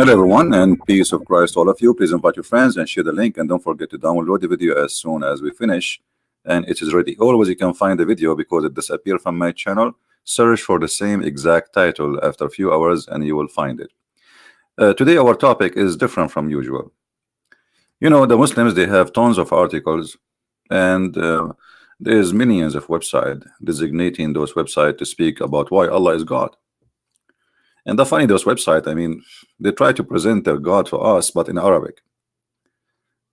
Hello everyone, and peace of Christ to all of you. Please invite your friends and share the link, and don't forget to download the video as soon as we finish and it is ready. Always you can find the video because it disappeared from my channel. Search for the same exact title after a few hours and you will find it. Today our topic is different from usual. You know, the Muslims, they have tons of articles, and there's millions of websites designating those websites to speak about why Allah is God. And the funny, those websites, I mean, they try to present their God to us, but in Arabic.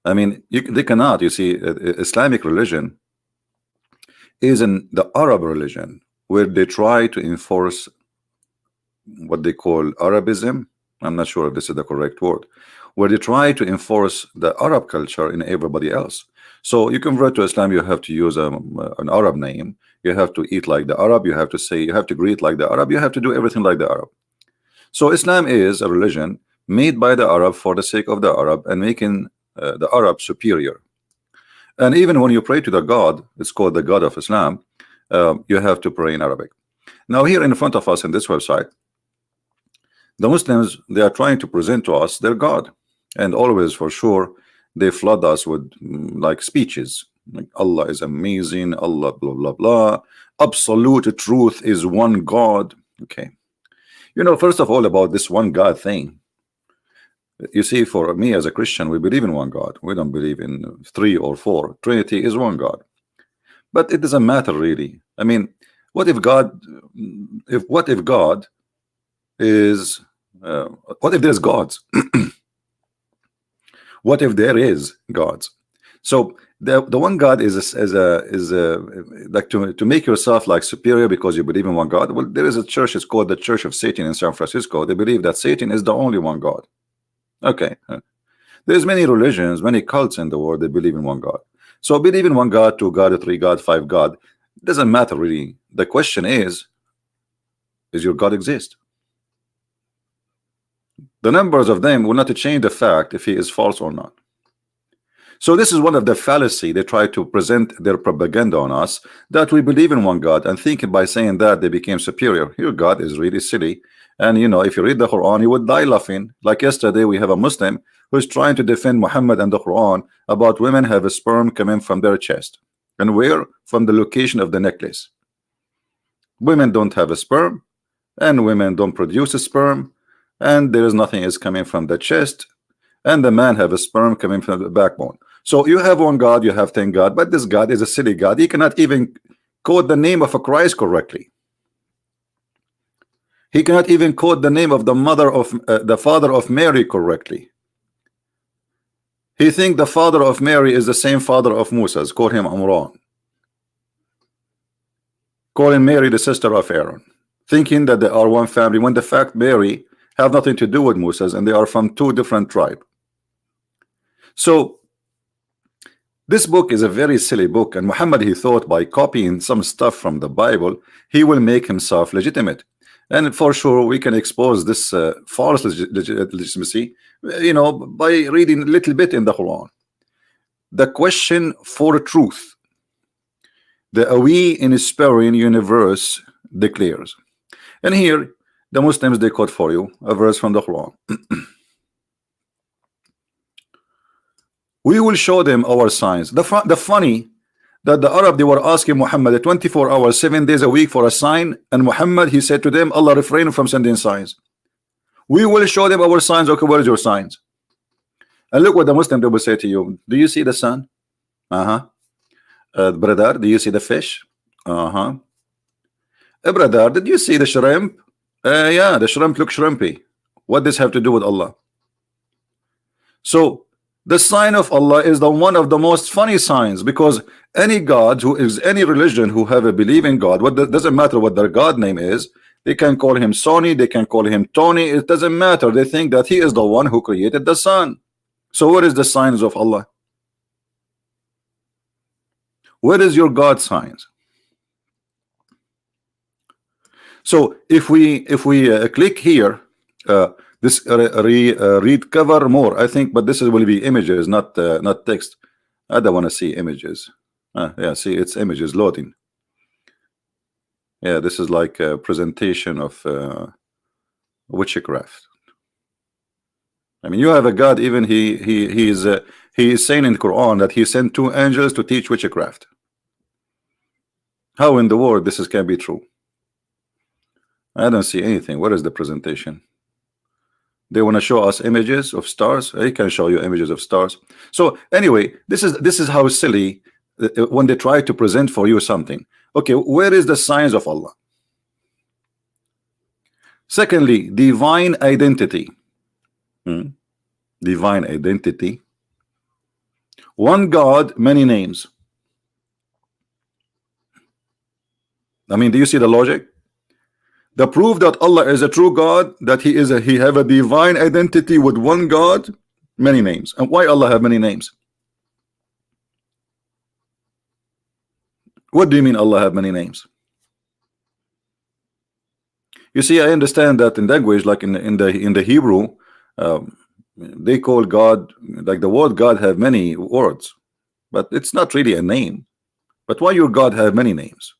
I mean, they cannot. You see, Islamic religion is in the Arab religion, where they try to enforce what they call Arabism. I'm not sure if this is the correct word, where they try to enforce the Arab culture in everybody else. So you convert to Islam, you have to use an Arab name. You have to eat like the Arab. You have to say, you have to greet like the Arab. You have to do everything like the Arab. So Islam is a religion made by the Arab for the sake of the Arab and making the Arab superior. And even when you pray to the God, it's called the God of Islam, you have to pray in Arabic. Now here in front of us in this website, the Muslims, they are trying to present to us their God, and always for sure they flood us with like speeches like Allah is amazing, Allah blah blah blah, absolute truth is one God. Okay, you know, first of all, about this one God thing, you see, for me as a Christian, we believe in one God. We don't believe in 3 or 4. Trinity is one God, but it doesn't matter really. I mean, what if God is what if there's gods? What if there is gods? So the one God is like to make yourself like superior because you believe in one God. Well, there is a church, it's called the Church of Satan in San Francisco. They believe that Satan is the only one God. Okay, there's many religions, many cults in the world, they believe in one God. So believe in one God, 2 God, 3 God, 5 God, it doesn't matter really. The question is your God exist? The numbers of them will not change the fact if he is false or not. So this is one of the fallacy they try to present their propaganda on us, that we believe in one God and thinking by saying that they became superior. Your God is really silly. And you know, if you read the Quran, you would die laughing. Like yesterday, we have a Muslim who is trying to defend Muhammad and the Quran about women have a sperm coming from their chest. And where? From the location of the necklace. Women don't have a sperm, and women don't produce a sperm, and there is nothing is coming from the chest, and the man have a sperm coming from the backbone. So you have one God, you have 10 God, but this God is a silly God. He cannot even quote the name of a Christ correctly. He cannot even quote the name of the mother of the father of Mary correctly. He think the father of Mary is the same father of Moses. Call him Amran. Calling Mary the sister of Aaron, thinking that they are one family, when the fact Mary have nothing to do with Moses and they are from 2 different tribes. So this book is a very silly book, and Muhammad, he thought by copying some stuff from the Bible he will make himself legitimate. And for sure we can expose this false legitimacy, you know, by reading a little bit in the Quran. The question for truth, the we inspiring universe declares. And here the Muslims, they quote for you a verse from the Quran. We will show them our signs. The funny that the Arab, they were asking Muhammad 24 hours 7 days a week for a sign, and Muhammad, he said to them, Allah refrained from sending signs. We will show them our signs. Okay, where is your signs? And look what the Muslim, they will say to you. Do you see the sun? Brother, do you see the fish? Brother, did you see the shrimp? Yeah, the shrimp look shrimpy. What does this have to do with Allah? So the sign of Allah is the one of the most funny signs, because any God who is any religion who have a belief in God, doesn't matter what their God name is, they can call him Sony, they can call him Tony, it doesn't matter. They think that he is the one who created the sun. So what is the signs of Allah? Where is your God signs? So if we click here, this read cover more, I think, but this will be images, not text. I don't want to see images. Yeah, see, it's images loading. Yeah, this is like a presentation of witchcraft. I mean, you have a God. Even he is saying in the Quran that he sent 2 angels to teach witchcraft. How in the world this can be true? I don't see anything. What is the presentation? They want to show us images of stars. I can show you images of stars. So anyway, this is how silly when they try to present for you something. Okay, where is the signs of Allah? Secondly, divine identity. Divine identity. One God, many names. I mean, do you see the logic? The proof that Allah is a true God, that he have a divine identity with one God, many names. And why Allah have many names? What do you mean Allah have many names? You see, I understand that in language, like in the Hebrew, they call God, like the word God have many words, but it's not really a name. But why your God have many names?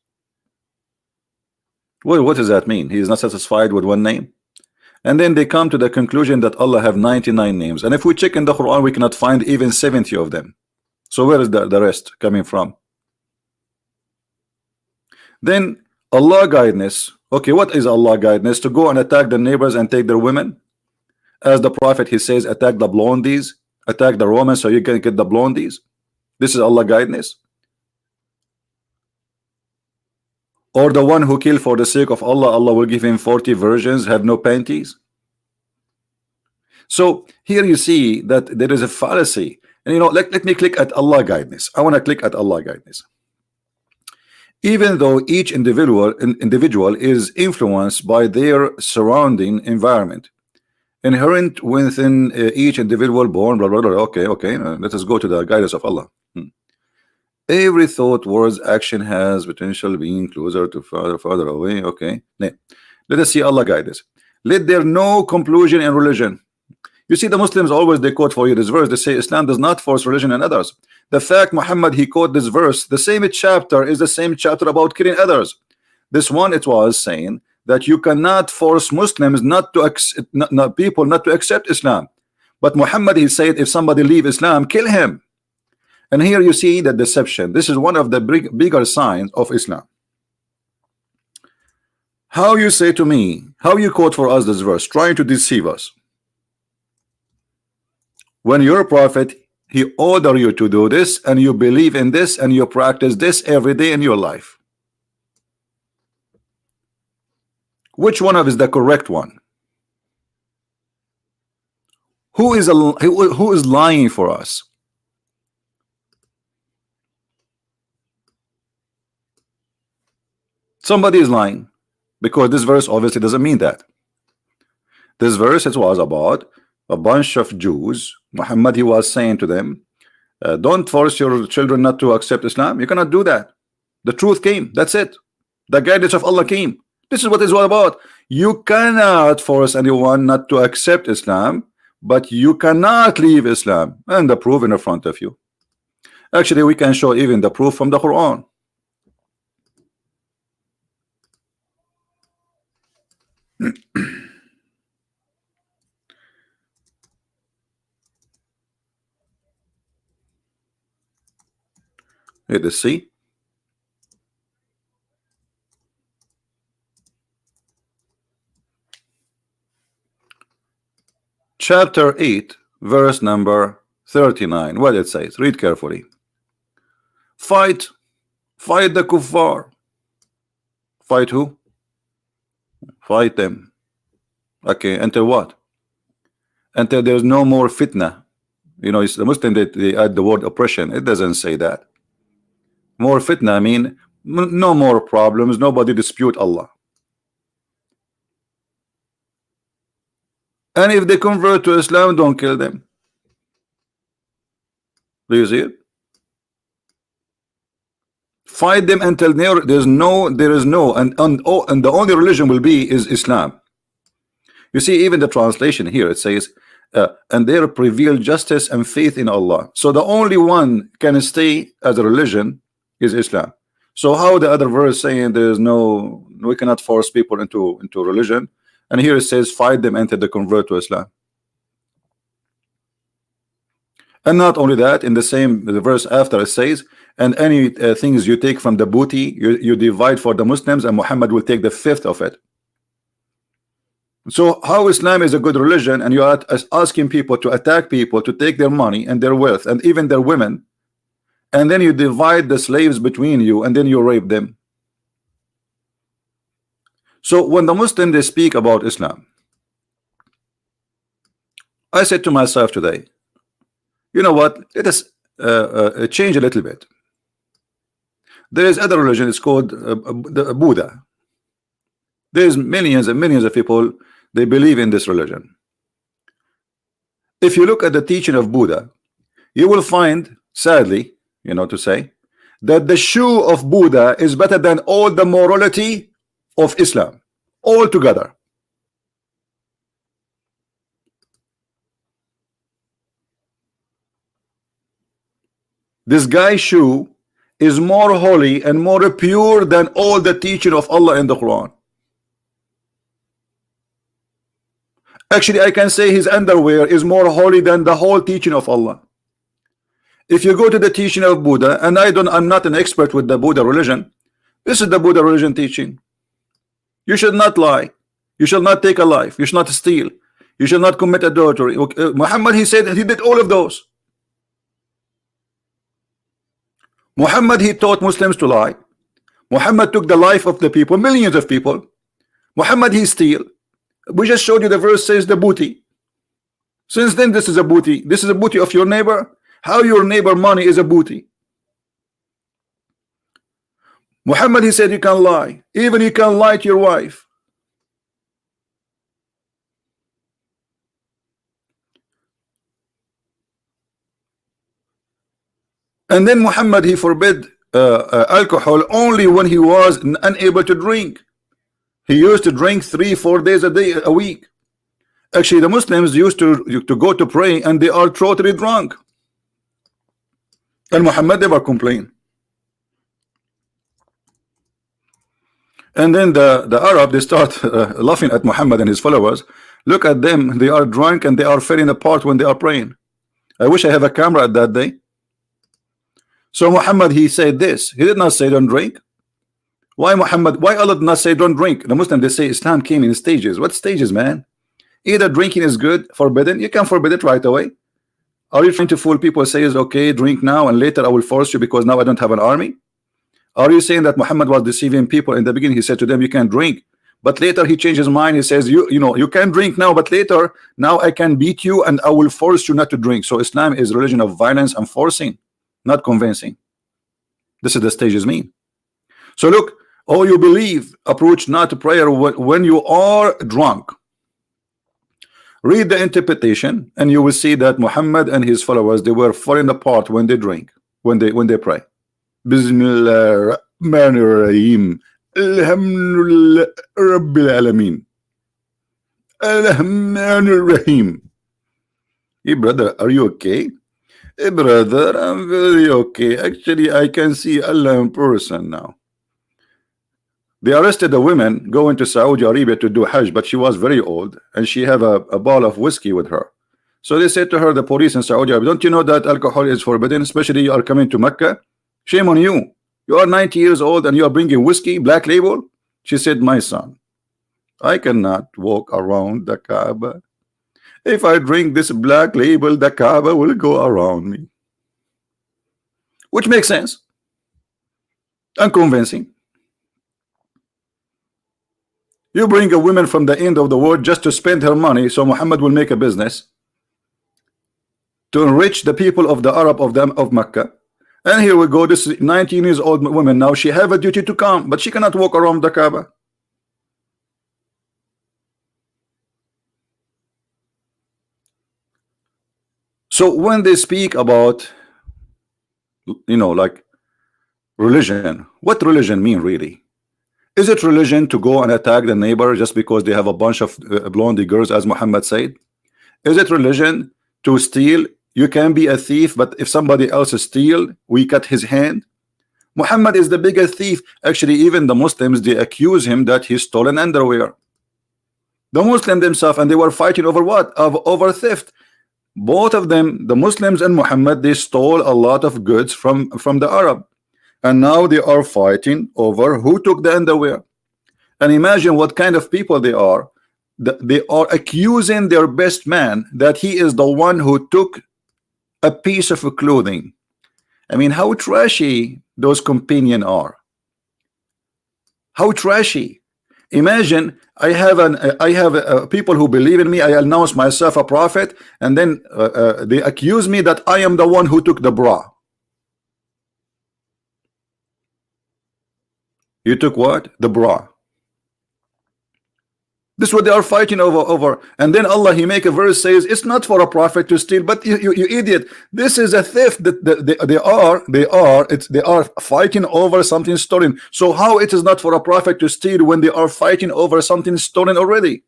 Well, what does that mean? He is not satisfied with one name? And then they come to the conclusion that Allah have 99 names. And if we check in the Quran, we cannot find even 70 of them. So where is the rest coming from? Then Allah guidance. Okay, what is Allah guidance? To go and attack the neighbors and take their women? As the Prophet, he says, attack the blondies, attack the Romans so you can get the blondies. This is Allah guidance. Or the one who killed for the sake of Allah, Allah will give him 40 virgins, have no panties. So here you see that there is a fallacy. And let me click at Allah guidance. I want to click at Allah guidance. Even though each individual is influenced by their surrounding environment, inherent within each individual born, blah, blah, blah. Okay, let us go to the guidance of Allah. Every thought, words, action has potential being closer to farther away. Okay, let us see Allah guidance. Let there no compulsion in religion. You see, the Muslims always, they quote for you this verse. They say Islam does not force religion in others. The fact Muhammad, he quote this verse, the same chapter is the same chapter about killing others. This one, it was saying that you cannot force Muslims not to accept, people not to accept Islam. But Muhammad, he said, if somebody leave Islam, kill him. And here you see the deception. This is one of the bigger signs of Islam. How you say to me, how you quote for us this verse, trying to deceive us, when your prophet, he order you to do this, and you believe in this, and you practice this every day in your life. Which one of is the correct one? Who is lying for us? Somebody is lying, because this verse obviously doesn't mean that. This verse, it was about a bunch of Jews. Muhammad, he was saying to them, don't force your children not to accept Islam. You cannot do that. The truth came. That's it. The guidance of Allah came. This is what it's all about. You cannot force anyone not to accept Islam, but you cannot leave Islam. And the proof in front of you. Actually, we can show even the proof from the Quran. Let us see. Chapter 8, verse number 39. What it says, read carefully. Fight the kuffar. Fight who? Fight them. Okay, until what? Until there's no more fitna. It's the Muslim that they add the word oppression. It doesn't say that. More fitna, I mean no more problems, nobody dispute Allah. And if they convert to Islam, don't kill them. Do you see it? Fight them until there is no, and the only religion will be is Islam. You see, even the translation here, it says, and there prevail justice and faith in Allah. So the only one can stay as a religion is Islam. So how the other verse saying there is no, we cannot force people into religion, and here it says fight them until they convert to Islam. And not only that, in the same the verse after it says, and any things you take from the booty, you divide for the Muslims, and Muhammad will take the fifth of it. So how Islam is a good religion, and you are asking people to attack people, to take their money and their wealth and even their women, and then you divide the slaves between you, and then you rape them. So when the Muslims they speak about Islam, I said to myself today, you know what, let us change a little bit. There is other religion, it's called the Buddha. There's millions and millions of people, they believe in this religion. If you look at the teaching of Buddha, you will find, sadly, you know, to say that the shoe of Buddha is better than all the morality of Islam all together. This guy's shoe is more holy and more pure than all the teaching of Allah in the Quran. Actually, I can say his underwear is more holy than the whole teaching of Allah. If you go to the teaching of Buddha, and I'm not an expert with the Buddha religion, this is the Buddha religion teaching. You should not lie, you shall not take a life, you should not steal, you shall not commit adultery. Muhammad, he said he did all of those. Muhammad, he taught Muslims to lie. Muhammad took the life of the people, millions of people. Muhammad, he steal. We just showed you the verse says the booty. Since then, this is a booty. This is a booty of your neighbor. How your neighbor money is a booty? Muhammad, he said you can lie. Even you can lie to your wife. And then Muhammad, he forbid alcohol only when he was unable to drink. He used to drink 3-4 days a week. Actually, the Muslims used to go to pray and they are totally drunk. And Muhammad never complained. And then the Arab, they start laughing at Muhammad and his followers. Look at them, they are drunk and they are falling apart when they are praying. I wish I have a camera at that day. So Muhammad, he said this. He did not say don't drink. Why Muhammad? Why Allah did not say don't drink? The Muslims, they say Islam came in stages. What stages, man? Either drinking is good, forbidden, you can forbid it right away. Are you trying to fool people? Says okay, drink now and later I will force you because now I don't have an army? Are you saying that Muhammad was deceiving people? In the beginning he said to them you can't drink, but later he changed his mind. He says you know you can drink now, but later now I can beat you and I will force you not to drink. So Islam is a religion of violence and forcing, not convincing. This is the stages mean. So look, oh, you believe, approach not to prayer when you are drunk. Read the interpretation and you will see that Muhammad and his followers, they were falling apart when they drink, when they pray. Bismillah Rahmanir Rahim. Alhamdulillah Rabbil Alameen. Rahmanir Rahim. Hey brother, are you okay? Hey brother, I'm very okay. Actually, I can see Allah in person now. They arrested a woman going to Saudi Arabia to do Hajj, but she was very old and she had a bottle of whiskey with her. So they said to her, the police in Saudi Arabia, don't you know that alcohol is forbidden, especially you are coming to Mecca? Shame on you. You are 90 years old and you are bringing whiskey, black label. She said, my son, I cannot walk around the Kaaba. If I drink this black label, the Kaaba will go around me. Which makes sense. Unconvincing. You bring a woman from the end of the world just to spend her money, so Muhammad will make a business to enrich the people of the Arab of Mecca. And here we go, this 19 years old woman now, she have a duty to come, but she cannot walk around the Kaaba. So when they speak about, you know, like religion, what religion mean really? Is it religion to go and attack the neighbor just because they have a bunch of blondie girls, as Muhammad said? Is it religion to steal? You can be a thief, but if somebody else steal, we cut his hand. Muhammad is the biggest thief. Actually, even the Muslims, they accuse him that he stolen underwear. The Muslim themselves, and they were fighting over what? Over theft. Both of them, the Muslims and Muhammad, they stole a lot of goods from the Arab, and now they are fighting over who took the underwear. And imagine what kind of people they are. They are accusing their best man that he is the one who took a piece of clothing. I mean, how trashy those companions are. How trashy. Imagine I have people who believe in me. I announce myself a prophet, and then they accuse me that I am the one who took the bra. You took what? The bra. This is what they are fighting over. And then Allah, he make a verse, says it's not for a prophet to steal. But you idiot, this is a theft. That they are fighting over something stolen. So how it is not for a prophet to steal when they are fighting over something stolen already?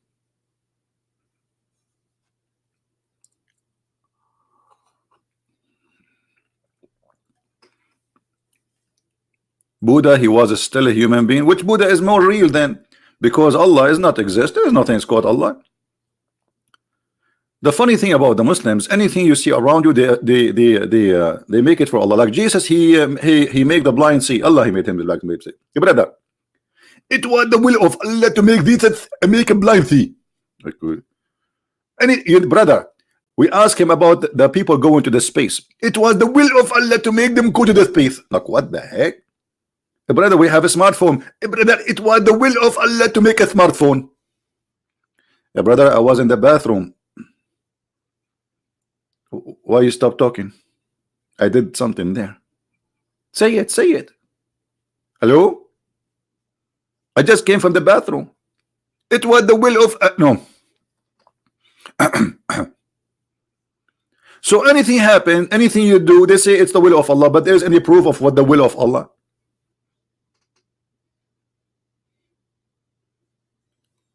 Buddha, he was still a human being. Which Buddha is more real than? Because Allah is not exist. There is nothing called Allah. The funny thing about the Muslims, anything you see around you, they make it for Allah. Like Jesus, he make the blind see. Allah, he made him like see. Hey, brother, it was the will of Allah to make a blind see. Brother, we ask him about the people going to the space. It was the will of Allah to make them go to the space. Like what the heck? Brother, we have a smartphone. Brother, it was the will of Allah to make a smartphone. Brother, I was in the bathroom. Why you stop talking? I did something there. Say it, say it. Hello? I just came from the bathroom. It was the will of no. So anything happen, anything you do, they say it's the will of Allah, but there's any proof of what the will of Allah?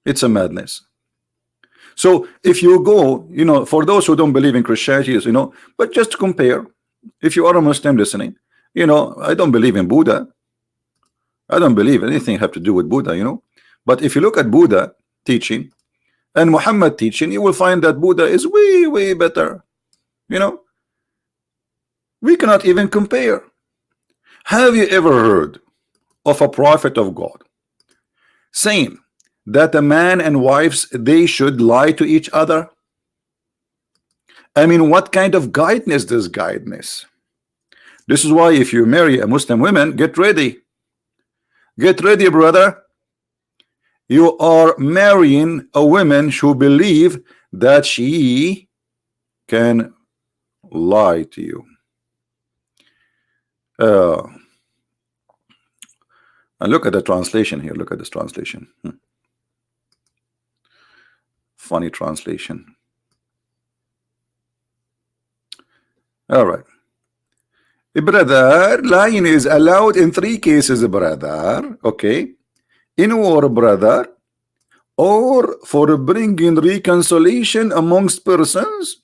It's a madness. So if you go, you know, for those who don't believe in Christianity, you know, but just compare. If you are a Muslim listening, you know, I don't believe in Buddha. I don't believe anything have to do with Buddha, you know. But if you look at Buddha teaching and Muhammad teaching, you will find that Buddha is way better. You know, we cannot even compare. Have you ever heard of a prophet of God saying that a man and wives, they should lie to each other? I mean, what kind of guidance is guidance? This is why if you marry a Muslim woman, get ready. Get ready, brother. You are marrying a woman who believe that she can lie to you. And look at the translation here. Look at this translation. Funny translation. All right. Brother, lying is allowed in 3 cases, brother. Okay. In war, brother, or for bringing reconciliation amongst persons,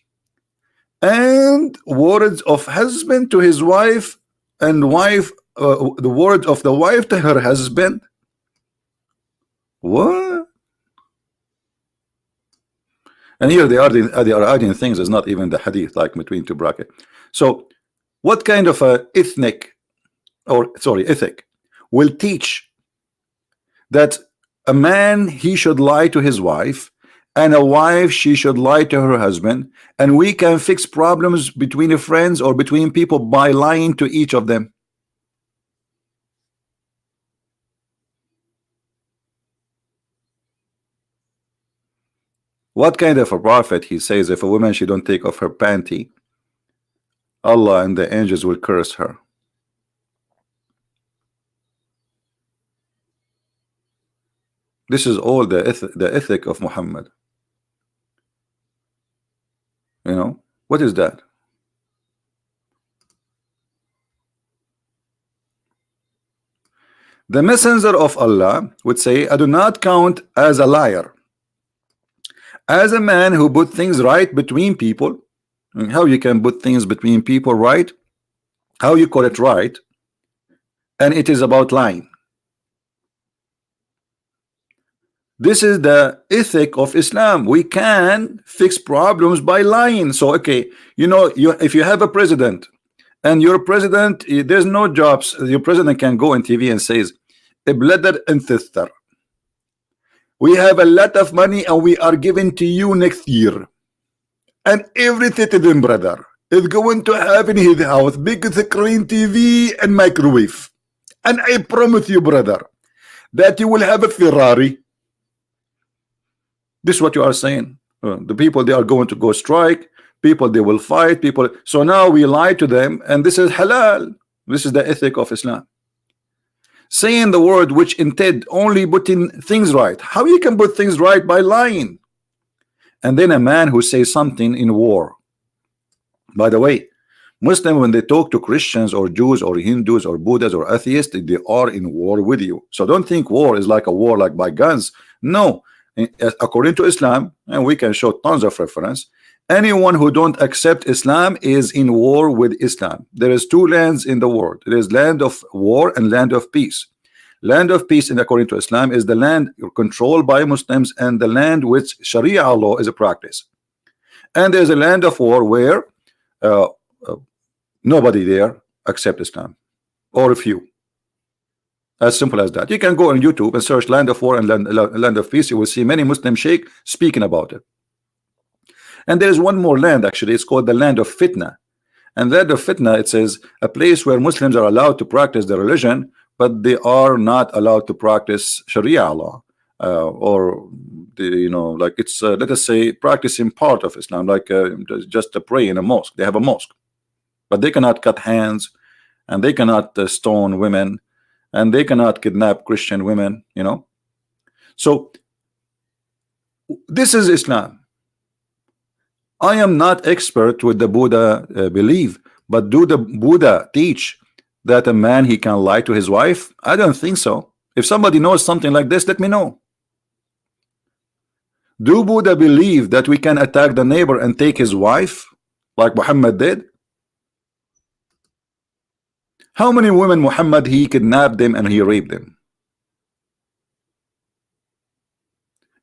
and words of husband to his wife, and wife, the word of the wife to her husband. What? And here they are adding things. It's not even the hadith, like between 2 brackets. So what kind of a ethic will teach that a man, he should lie to his wife, and a wife, she should lie to her husband, and we can fix problems between friends or between people by lying to each of them? What kind of a prophet he says if a woman, she don't take off her panty, Allah and the angels will curse her? This is all the ethic of Muhammad. You know, what is that? The messenger of Allah would say, I do not count as a liar as a man who put things right between people. How you can put things between people right? How you call it right? And it is about lying. This is the ethic of Islam. We can fix problems by lying. So okay, if you have a president and your president, there's no jobs, your president can go on TV and says, "Bladder and sister, we have a lot of money and we are giving to you next year, and every citizen, brother, is going to have in his house big screen TV and microwave, and I promise you, brother, that you will have a Ferrari." This is what you are saying. The people, they are going to go strike. People, they will fight. People. So now we lie to them, and this is halal. This is the ethic of Islam. Saying the word which intend only putting things right. How you can put things right by lying? And then a man who says something in war. By the way, Muslims, when they talk to Christians or Jews or Hindus or Buddhists or atheists, they are in war with you. So don't think war is like a war like by guns. No. According to Islam, and we can show tons of reference, anyone who don't accept Islam is in war with Islam. There is two lands in the world. There is land of war and land of peace. Land of peace, and according to Islam, is the land controlled by Muslims and the land which Sharia law is a practice. And there's a land of war where nobody there accept Islam, or a few. As simple as that. You can go on YouTube and search land of war and land of peace. You will see many Muslim sheikh speaking about it. And there is one more land, actually. It's called the land of fitna. And land of fitna, it says a place where Muslims are allowed to practice their religion, but they are not allowed to practice Sharia law, or like it's let us say practicing part of Islam, like just to pray in a mosque. They have a mosque, but they cannot cut hands, and they cannot stone women, and they cannot kidnap Christian women. So this is Islam. I am not expert with the Buddha belief, but do the Buddha teach that a man, he can lie to his wife? I don't think so. If somebody knows something like this, let me know. Do Buddha believe that we can attack the neighbor and take his wife like Muhammad did? How many women Muhammad, he kidnapped them and he raped them?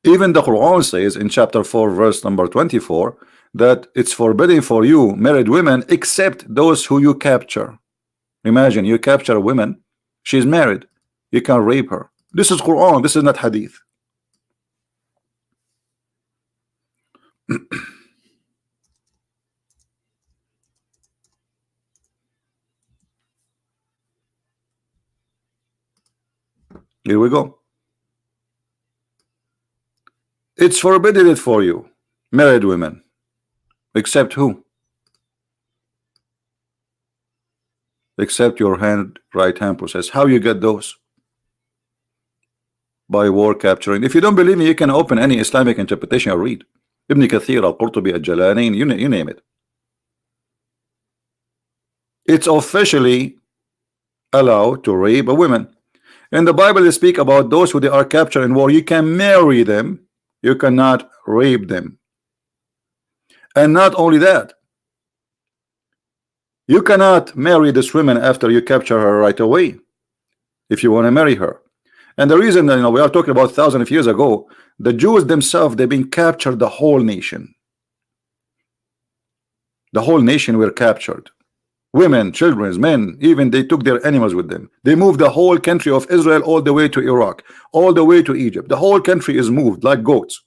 Even the Quran says in chapter 4 verse number 24 that it's forbidden for you married women except those who you capture. Imagine you capture a woman, she's married, you can rape her. This is Quran, this is not hadith. Here we go. It's forbidden it for you, married women, except who? Except your right hand process. How you get those? By war capturing. If you don't believe me, you can open any Islamic interpretation or read. Ibn Kathir, Al-Qurtubi, Al-Jalalain, you name it. It's officially allowed to rape a woman. In the Bible, they speak about those who they are captured in war. You can marry them, you cannot rape them. And not only that, you cannot marry this woman after you capture her right away if you want to marry her. And the reason, we are talking about thousands of years ago, the Jews themselves, they've been captured, the whole nation. The whole nation were captured. Women, children, men, even they took their animals with them. They moved the whole country of Israel all the way to Iraq, all the way to Egypt. The whole country is moved like goats.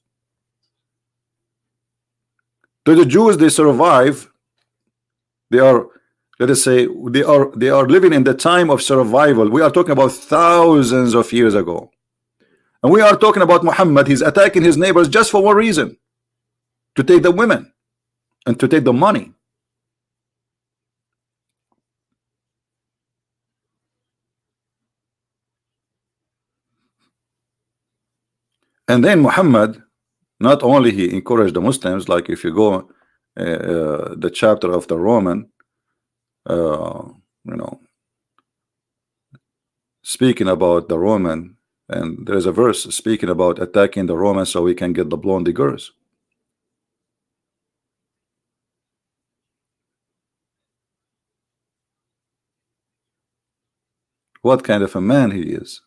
To the Jews, they survive. They are, let us say, they are living in the time of survival. We are talking about thousands of years ago. And we are talking about Muhammad. He's attacking his neighbors just for one reason: to take the women and to take the money. And then Muhammad, not only he encouraged the Muslims, like if you go the chapter of the Roman, speaking about the Roman, and there is a verse speaking about attacking the Romans so we can get the blonde girls. What kind of a man he is.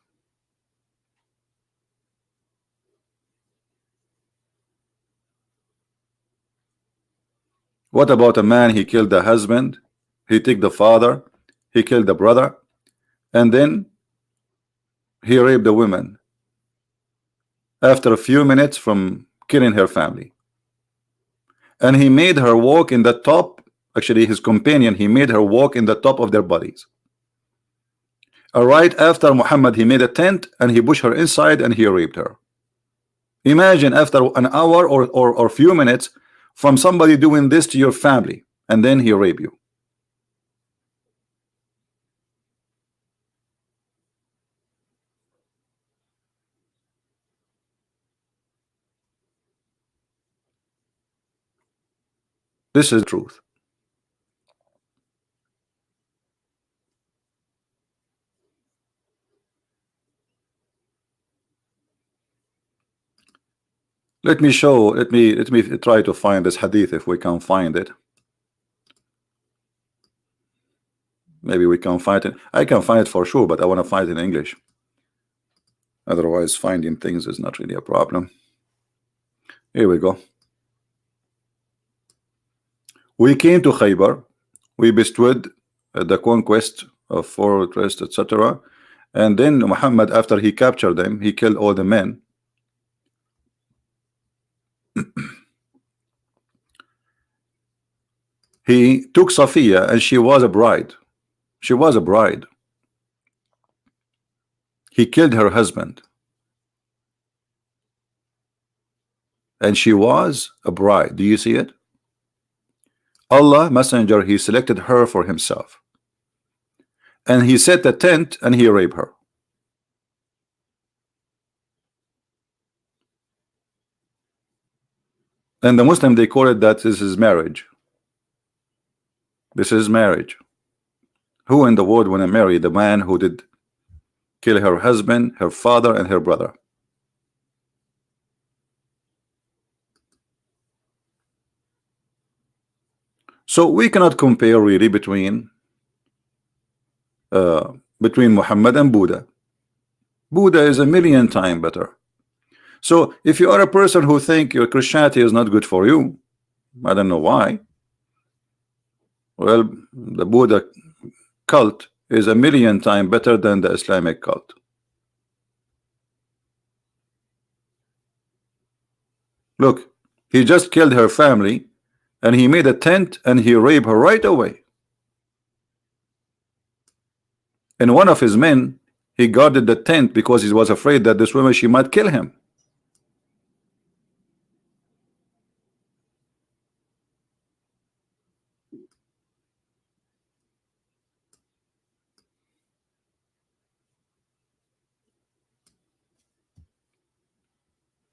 What about a man? He killed the husband, he took the father, he killed the brother, and then he raped the woman after a few minutes from killing her family. And he made her walk in the top, actually his companion, he made her walk in the top of their bodies. Right after Muhammad, he made a tent and he pushed her inside and he raped her. Imagine after an hour or few minutes from somebody doing this to your family, and then he rape you. This is truth. Let me try to find this hadith if we can find it. Maybe we can find it. I can find it for sure, but I want to find it in English. Otherwise, finding things is not really a problem. Here we go. We came to Khaybar. We bestowed the conquest of fortress, etc. And then Muhammad, after he captured them, he killed all the men. He took Safiya, and she was a bride. She was a bride. He killed her husband, and she was a bride. Do you see it? Allah Messenger, he selected her for himself, and he set a tent and he raped her. And the Muslim, they call it that this is marriage. This is marriage. Who in the world want to marry the man who did kill her husband, her father, and her brother? So we cannot compare really between Muhammad and Buddha. Buddha is a million times better. So if you are a person who think your Christianity is not good for you, I don't know why. Well, the Buddha cult is a million times better than the Islamic cult. Look, he just killed her family, and he made a tent and he raped her right away. And one of his men, he guarded the tent because he was afraid that this woman, she might kill him.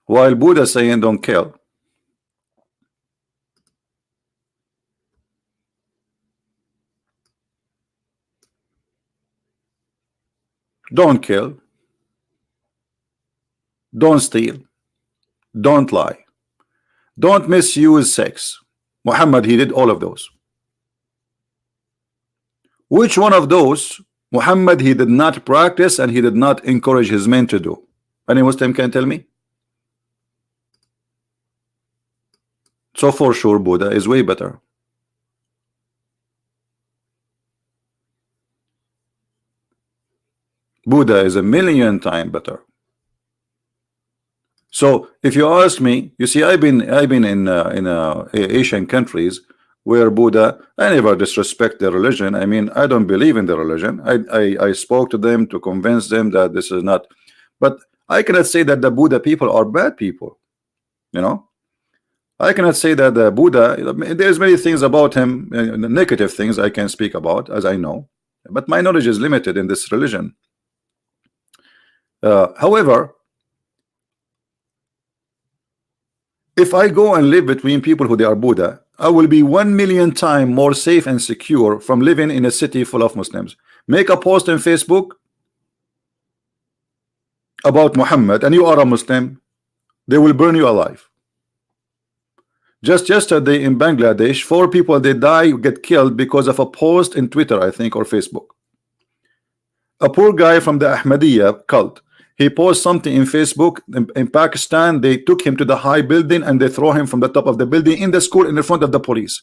While Buddha saying don't kill. Don't kill. Don't steal. Don't lie. Don't misuse sex. Muhammad, he did all of those. Which one of those Muhammad he did not practice and he did not encourage his men to do? Any Muslim can tell me? So for sure Buddha is way better. Buddha is a million times better. So if you ask me, you see, I've been in Asian countries where Buddha, I never disrespect their religion. I mean, I don't believe in their religion. I spoke to them to convince them that this is not, but I cannot say that the Buddha people are bad people. You know, I cannot say that the Buddha, there's many things about him, negative things I can speak about, as I know, but my knowledge is limited in this religion. However, if I go and live between people who they are Buddha, I will be 1,000,000 times more safe and secure from living in a city full of Muslims. Make a post on Facebook about Muhammad and you are a Muslim, they will burn you alive. Just yesterday in Bangladesh, 4 people they die, get killed because of a post in Twitter, I think, or Facebook. A poor guy from the Ahmadiyya cult, he posted something in Facebook. In Pakistan, they took him to the high building and they throw him from the top of the building in the school in the front of the police.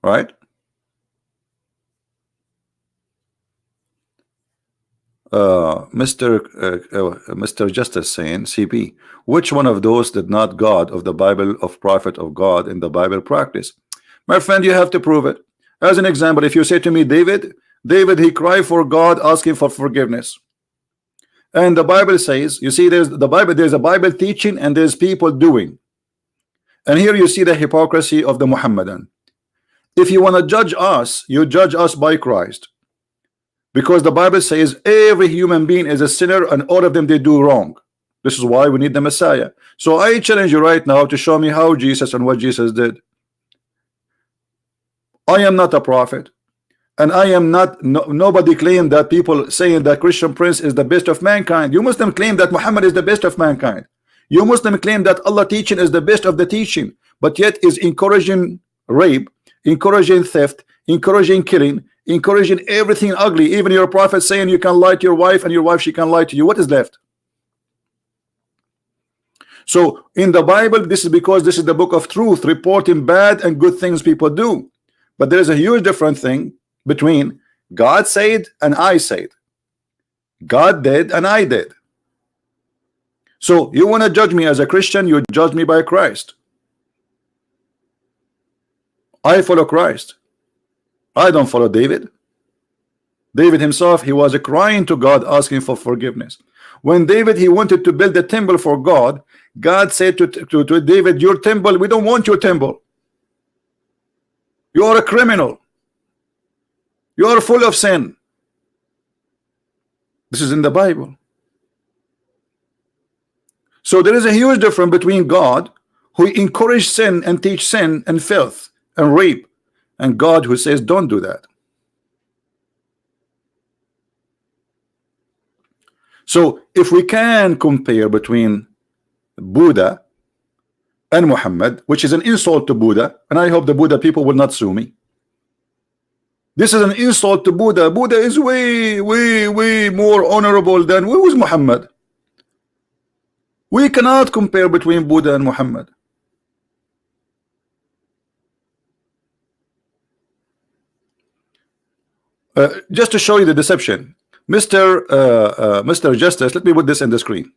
right? Mr. Justice saying, CP, which one of those did not God of the Bible of prophet of God in the Bible practice? My friend, you have to prove it. As an example, if you say to me, David, he cried for God asking for forgiveness. And the Bible says, you see, there's a Bible teaching and there's people doing. And here you see the hypocrisy of the Muhammadan. If you want to judge us, you judge us by Christ. Because the Bible says every human being is a sinner and all of them they do wrong. This is why we need the Messiah. So I challenge you right now to show me how Jesus and what Jesus did. I am not a prophet, and I am not nobody claim that people saying that Christian Prince is the best of mankind. You Muslim claim that Muhammad is the best of mankind. You Muslim claim that Allah teaching is the best of the teaching, but yet is encouraging rape, encouraging theft, encouraging killing, encouraging everything ugly. Even your prophet saying you can lie to your wife and your wife she can lie to you. What is left? So in the Bible, this is because this is the book of truth, reporting bad and good things people do. But there is a huge different thing between God said and I said. God did and I did. So you want to judge me as a Christian, you judge me by Christ. I follow Christ. I don't follow David. David himself, he was crying to God asking for forgiveness. When David, he wanted to build a temple for God, God said to David, your temple, we don't want your temple. You are a criminal. You are full of sin. This is in the Bible. So there is a huge difference between God, who encourage sin and teach sin and filth and rape, and God who says don't do that. So if we can compare between Buddha and Muhammad, which is an insult to Buddha, and I hope the Buddha people will not sue me. This is an insult to Buddha. Buddha is way more honorable than who is Muhammad. We cannot compare between Buddha and Muhammad. Just to show you the deception, Mr. Justice, let me put this in the screen.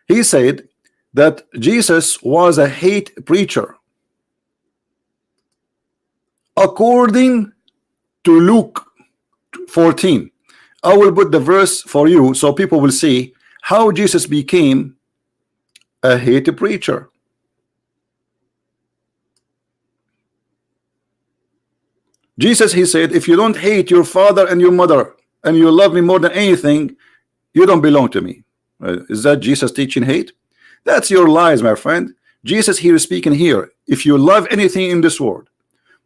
He said that Jesus was a hate preacher. According to Luke 14, I will put the verse for you so people will see how Jesus became a hate preacher. Jesus, he said, if you don't hate your father and your mother and you love me more than anything, you don't belong to me. Is that Jesus teaching hate? That's your lies, my friend. Jesus here is speaking here. If you love anything in this world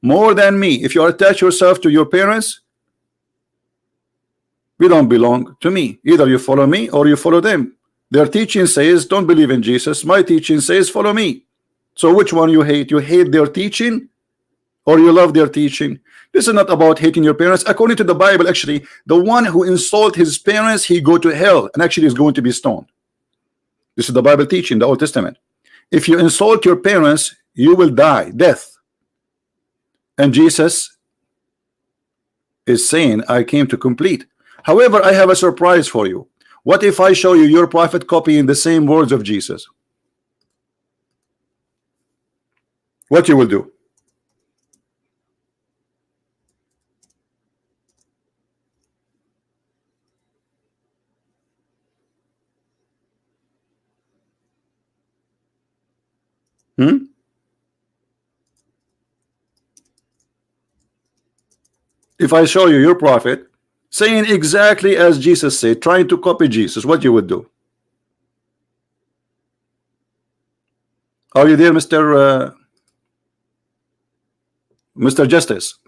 more than me, if you attach yourself to your parents, you don't belong to me. Either you follow me or you follow them. Their teaching says don't believe in Jesus. My teaching says follow me. So which one you hate? You hate their teaching or you love their teaching? This is not about hating your parents. According to the Bible, actually, the one who insults his parents, he go to hell and actually is going to be stoned. This is the Bible teaching, the Old Testament. If you insult your parents, you will die, death. And Jesus is saying, I came to complete. However, I have a surprise for you. What if I show you your prophet copying the same words of Jesus? What you will do? If I show you your prophet saying exactly as Jesus said, trying to copy Jesus, what you would do? Are you there, Mr. Justice?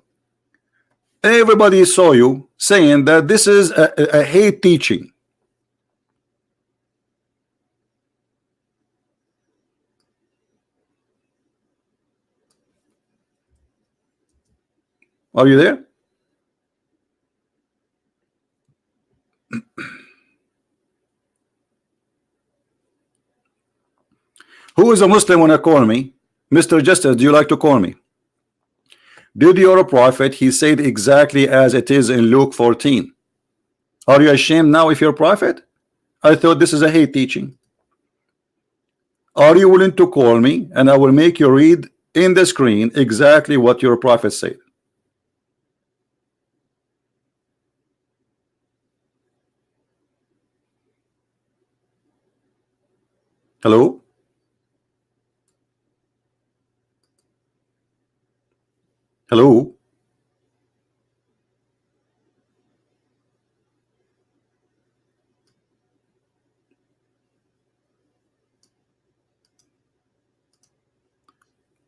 Everybody saw you saying that this is a hate teaching. Are you there? Who is a Muslim when I call me? Mr. Justice, do you like to call me? Did your prophet, he said exactly as it is in Luke 14. Are you ashamed now if you're a prophet? I thought this is a hate teaching. Are you willing to call me and I will make you read in the screen exactly what your prophet said? Hello? Hello?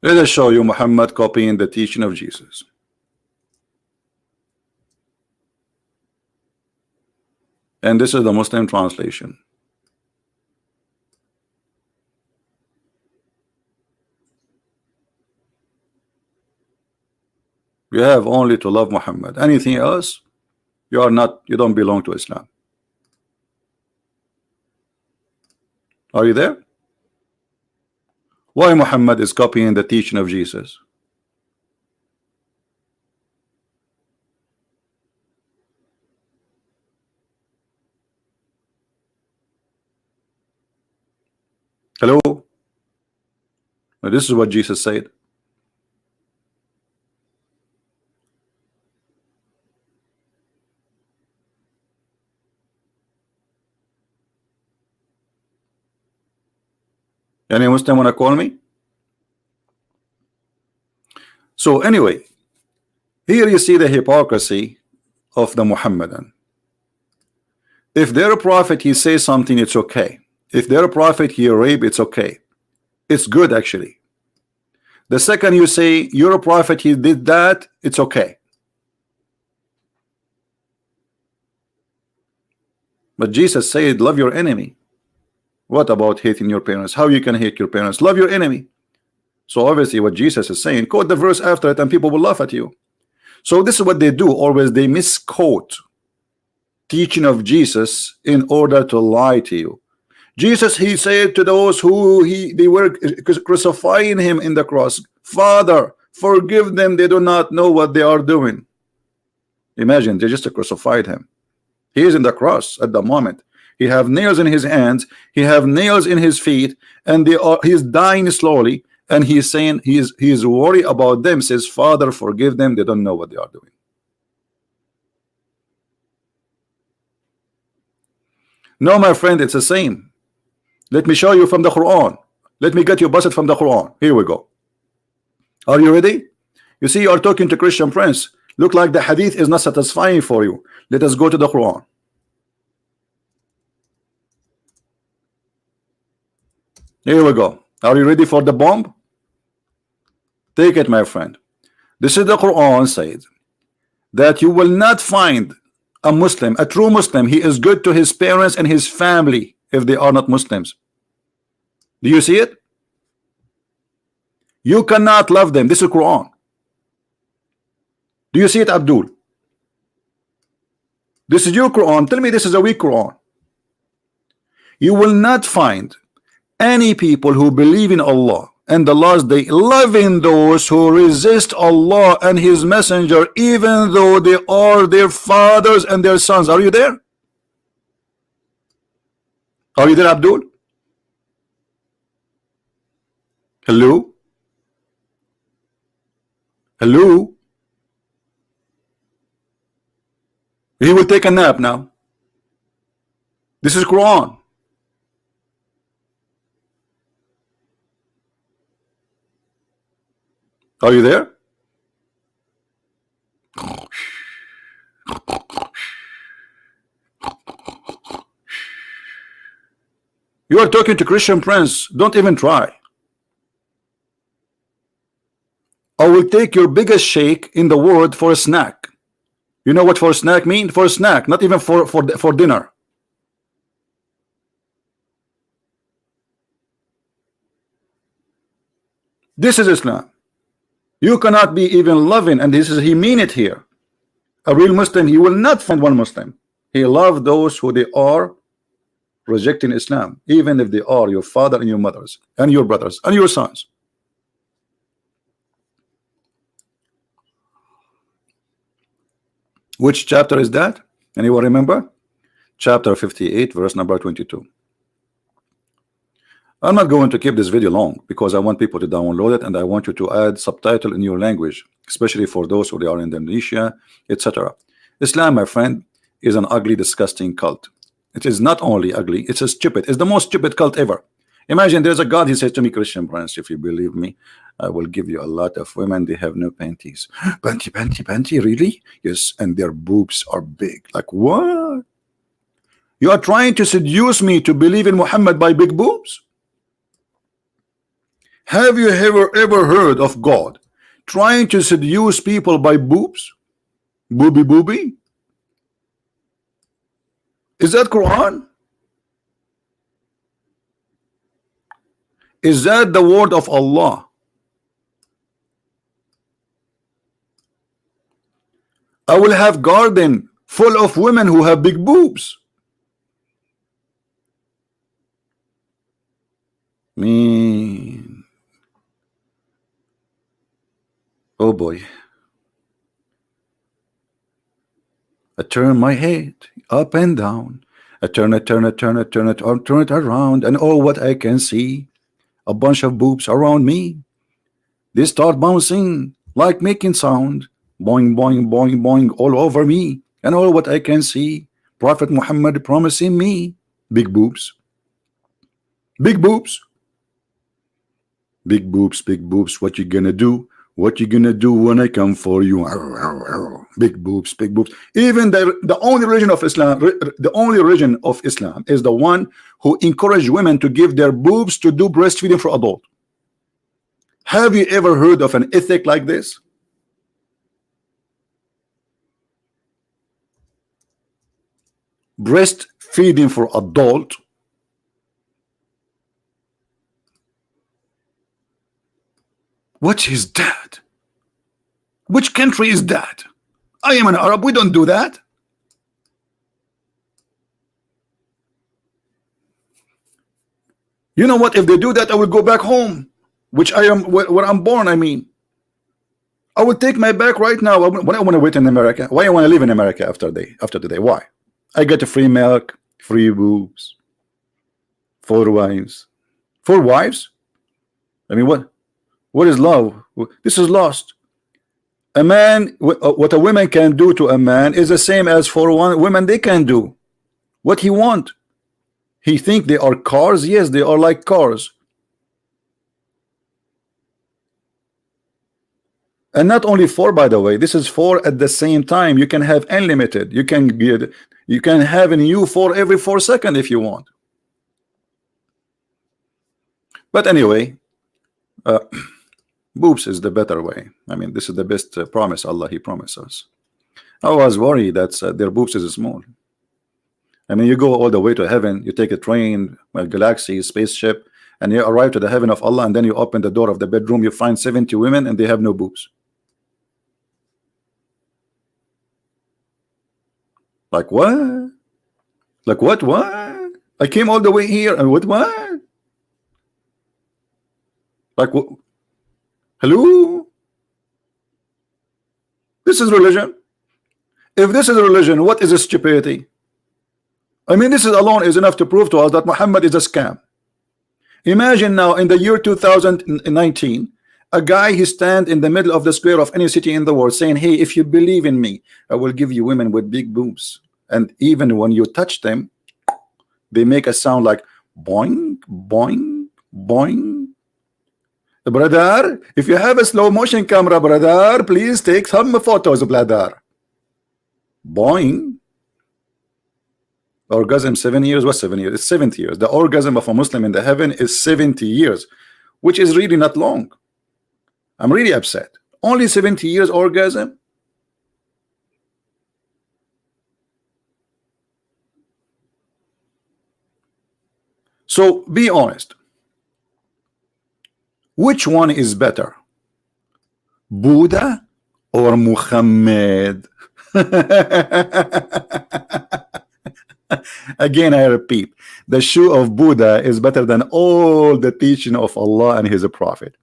Let us show you Muhammad copying the teaching of Jesus. And this is the Muslim translation. You have only to love Muhammad. Anything else, you are not, you don't belong to Islam. Are you there? Why Muhammad is copying the teaching of Jesus? Hello? Now, this is what Jesus said. Any Muslim want to call me? So anyway, here you see the hypocrisy of the Muhammadan. If they're a prophet, he says something, it's okay. If they're a prophet, he rape, it's okay. It's good actually. The second you say you're a prophet, he did that, it's okay. But Jesus said, love your enemy. What about hating your parents? How you can hate your parents? Love your enemy. So obviously what Jesus is saying, quote the verse after it and people will laugh at you. So this is what they do always. They misquote teaching of Jesus in order to lie to you. Jesus, he said to those who they were crucifying him in the cross, Father, forgive them, they do not know what they are doing. Imagine, they just crucified him. He is in the cross at the moment. He have nails in his hands, he have nails in his feet, and he's dying slowly, and he's saying he's worried about them, says, Father, forgive them, they don't know what they are doing. No, my friend, it's the same. Let me show you from the Quran. Let me get you busted from the Quran. Here we go. Are you ready? You see, you are talking to Christian Prince. Look like the hadith is not satisfying for you. Let us go to the Quran. Here we go. Are you ready for the bomb? Take it, my friend. This is the Quran says that you will not find a Muslim, a true Muslim. He is good to his parents and his family if they are not Muslims. Do you see it? You cannot love them. This is Quran. Do you see it, Abdul? This is your Quran. Tell me this is a weak Quran. You will not find any people who believe in Allah and the last day loving those who resist Allah and his messenger, even though they are their fathers and their sons. Are you there? Are you there, Abdul? Hello? Hello? He will take a nap now. This is Quran. Are you there? You are talking to Christian Prince. Don't even try. I will take your biggest shake in the world for a snack. You know what for a snack mean? For a snack, not even for dinner. This is Islam. You cannot be even loving, and this is he mean it here. A real Muslim, he will not find one Muslim. He love those who they are rejecting Islam, even if they are your father and your mothers and your brothers and your sons. Which chapter is that? Anyone remember? Chapter 58, verse number 22. I'm not going to keep this video long because I want people to download it, and I want you to add subtitle in your language, especially for those who are in Indonesia, etc. Islam, my friend, is an ugly, disgusting cult. It is not only ugly, it's a stupid. It's the most stupid cult ever. Imagine there's a God, he says to me, Christian Prince, if you believe me, I will give you a lot of women, they have no panties. Panty, really? Yes, and their boobs are big. Like, what? You are trying to seduce me to believe in Muhammad by big boobs? Have you ever heard of God trying to seduce people by boobs? Booby? Is that Quran? Is that the word of Allah? I will have garden full of women who have big boobs. Man. Oh boy. I turn my head up and down. I turn it around, and oh, what I can see, a bunch of boobs around me. They start bouncing like making sound, boing, boing, boing, boing, all over me, and all what I can see, Prophet Muhammad promising me big boobs, big boobs, big boobs, big boobs. What you gonna do? What you gonna do when I come for you? Big boobs, big boobs. Even the only religion of Islam, the only religion of Islam is the one who encourage women to give their boobs to do breastfeeding for adult. Have you ever heard of an ethic like this? Breastfeeding for adult. What is that? Which country is that? I am an Arab. We don't do that. You know what? If they do that, I will go back home, which I am where I'm born. I mean, I will take my back right now. When I want to wait in America, why I want to live in America after today? Why? I get a free milk, free boobs, 4 wives. 4 wives? I mean, what? What is love? This is lost. A man, what a woman can do to a man is the same as for one woman they can do. What he want? He think they are cars? Yes, they are like cars. And not only 4, by the way. This is 4 at the same time. You can have unlimited. You can have a new 4 every 4 seconds if you want. But anyway, boobs is the better way. I mean, this is the best promise Allah He promised us. I was worried that their boobs is small. I mean, you go all the way to heaven, you take a train, a galaxy, spaceship, and you arrive to the heaven of Allah, and then you open the door of the bedroom, you find 70 women, and they have no boobs. Like what? Like what? What? I came all the way here, and what? Like what? Hello? This is religion. If this is religion, what is stupidity? I mean, this is alone is enough to prove to us that Muhammad is a scam. Imagine now in the year 2019, a guy he stand in the middle of the square of any city in the world saying, hey, if you believe in me, I will give you women with big boobs. And even when you touch them, they make a sound like boing, boing, boing. Brother, if you have a slow motion camera, brother, please take some photos, brother. Boing. Orgasm 7 years. What 7 years? It's 70 years. The orgasm of a Muslim in the heaven is 70 years, which is really not long. I'm really upset. Only 70 years orgasm. So be honest. Which one is better, Buddha or Muhammad? Again, I repeat, the shoe of Buddha is better than all the teaching of Allah and his prophet.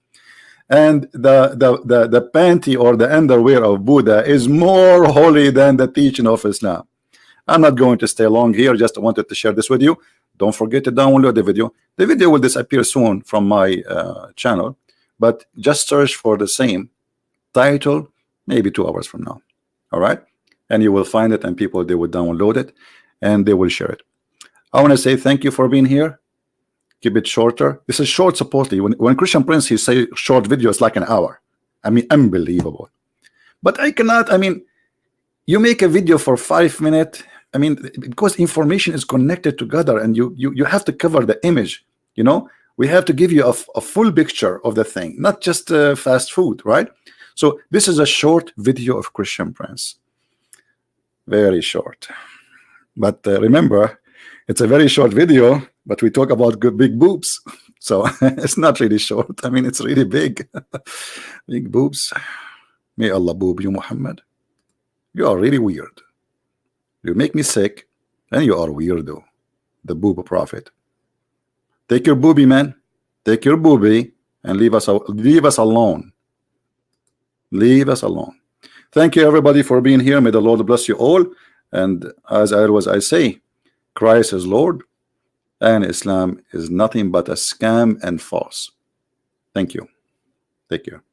and the panty or the underwear of Buddha is more holy than the teaching of Islam. I'm not going to stay long here, just wanted to share this with you. Don't forget to download the video. The video will disappear soon from my channel, but just search for the same title maybe 2 hours from now. All right, and you will find it, and people, they will download it and they will share it. I want to say thank you for being here. Keep it shorter. This is short supposedly. When Christian Prince, he say short videos like an hour. I mean, unbelievable. But I cannot. I mean, you make a video for 5 minutes. I mean, because information is connected together, and you have to cover the image. You know, we have to give you a full picture of the thing, not just fast food, right? So this is a short video of Christian Prince, very short. But remember, it's a very short video, but we talk about good big boobs, so it's not really short. I mean, it's really big. Big boobs. May Allah boob you, Muhammad. You are really weird. You make me sick, and you are weirdo. The boob prophet. Take your boobie, man. Take your boobie and leave us alone. Leave us alone. Thank you, everybody, for being here. May the Lord bless you all. And as I say, Christ is Lord, and Islam is nothing but a scam and false. Thank you. Take care.